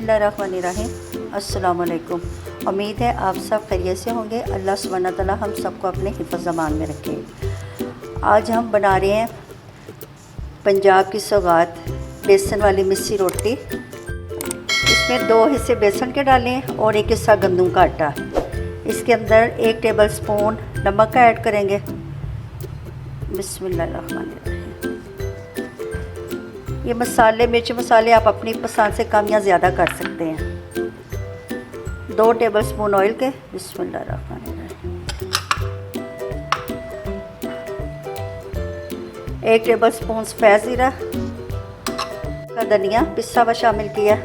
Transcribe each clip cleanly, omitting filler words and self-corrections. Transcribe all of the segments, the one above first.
बिस्मिल्लाहिर्रहमानिर्रहीम। अस्सलाम वालेकुम। उम्मीद है आप सब खैरियत से होंगे। अल्लाह सुब्हाना तआला हम सबको अपने हिफ्ज़ अमान में रखे। आज हम बना रहे हैं पंजाब की सौगात, बेसन वाली मिस्सी रोटी। इसमें 2 हिस्से बेसन के डालें और 1 हिस्सा गंदम का आटा। इसके अंदर 1 टेबल स्पून नमक का ऐड करेंगे। बिस्मिल्लाहिर्रहमानिर्रहीम। ये मसाले, मिर्च मसाले आप अपनी पसंद से कम या ज़्यादा कर सकते हैं। 2 टेबल स्पून ऑयल के। बिस्मिल्लाहिर्रहमानिर्रहीम। 1 टेबल स्पून सफ़ेद ज़ीरा का धनिया पिसा हुआ शामिल किया।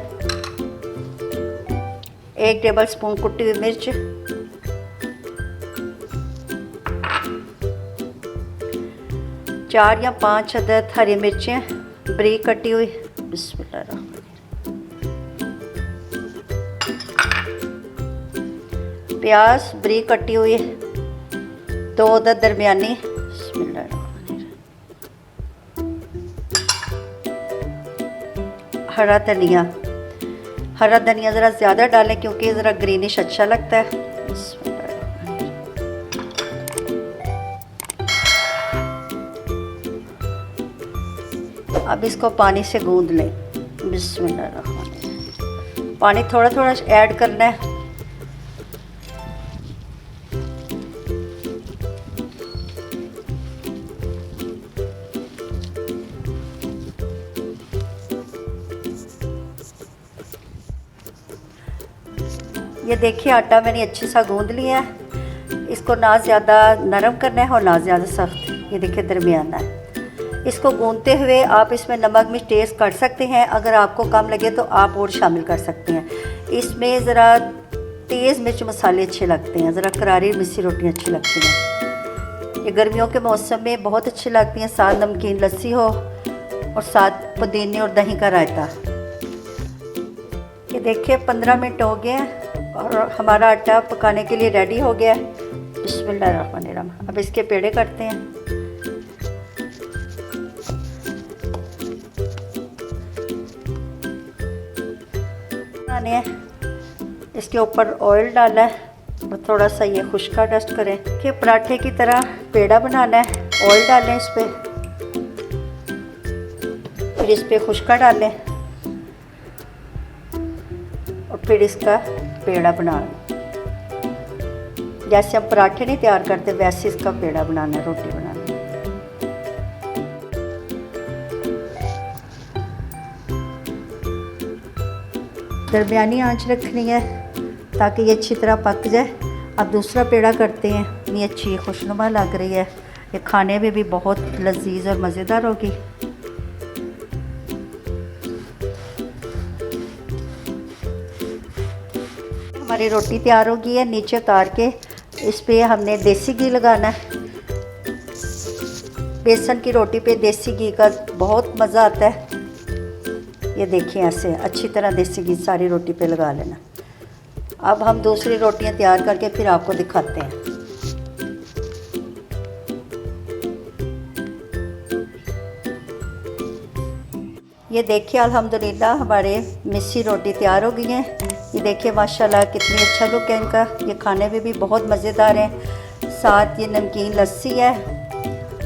1 टेबल स्पून कुटी हुई मिर्च, 4 या 5 अदद हरी मिर्चें बारीक कटी हुई। बिस्मिल्लाहिर्रहमानिर्रहीम। प्याज बारीक कटी हुई, 2 अदद दरमियानी। बिस्मिल्लाहिर्रहमानिर्रहीम। हरा धनिया, हरा धनिया ज़रा ज़्यादा डालें क्योंकि ज़रा ग्रीनिश अच्छा लगता है। अब इसको पानी से गूंद लें। बिस्मिल्लाहिर्रहमानिर्रहीम। पानी थोड़ा थोड़ा ऐड करना है। ये देखिए आटा मैंने अच्छी सा गूंद लिया है। इसको ना ज़्यादा नरम करना है और ना ज़्यादा सख्त। ये देखिए दरमियाना है। इसको गूंदते हुए आप इसमें नमक मिर्च टेस्ट कर सकते हैं। अगर आपको कम लगे तो आप और शामिल कर सकते हैं। इसमें ज़रा तेज़ मिर्च मसाले अच्छे लगते हैं, ज़रा करारी मिस्सी रोटियाँ अच्छी लगती हैं। ये गर्मियों के मौसम में बहुत अच्छी लगती हैं। साथ नमकीन लस्सी हो और साथ पुदीने और दही का रायता। ये देखिए 15 मिनट हो गए हैं और हमारा आटा पकाने के लिए रेडी हो गया है। बिस्मिल्लाहिर्रहमानिर्रहीम। अब इसके पेड़े करते हैं। इसके ऊपर ऑयल डाला है और थोड़ा सा ये खुश्का डस्ट करें कि पराठे की तरह पेड़ा बनाना है। ऑयल डालें इस पर, फिर इस पर खुश्का डालें और फिर इसका पेड़ा बना लें। जैसे हम पराठे नहीं तैयार करते वैसे इसका पेड़ा बनाना है, रोटी बनाना है। दरमियानी आंच रखनी है ताकि ये अच्छी तरह पक जाए। अब दूसरा पेड़ा करते हैं। इतनी अच्छी खुशनुमा लग रही है, ये खाने में भी बहुत लजीज और मज़ेदार होगी। हमारी रोटी तैयार हो गई है। नीचे उतार के इस पे हमने देसी घी लगाना है। बेसन की रोटी पे देसी घी का बहुत मज़ा आता है। ये देखिए ऐसे अच्छी तरह देसी घी सारी रोटी पे लगा लेना। अब हम दूसरी रोटियां तैयार करके फिर आपको दिखाते हैं। ये देखिए अल्हम्दुलिल्लाह हमारे मिस्सी रोटी तैयार हो गई हैं। ये देखिए माशाल्लाह कितनी अच्छा लुक है इनका। ये खाने में भी बहुत मज़ेदार है। साथ ये नमकीन लस्सी है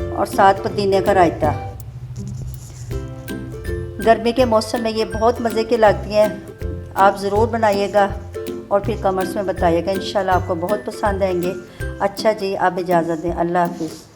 और साथ पुदीने का रायता। गर्मी के मौसम में ये बहुत मज़े की लगती हैं। आप ज़रूर बनाइएगा और फिर कमेंट्स में बताइएगा। इंशाल्लाह आपको बहुत पसंद आएंगे। अच्छा जी, आप इजाज़त दें। अल्लाह हाफ़िज़।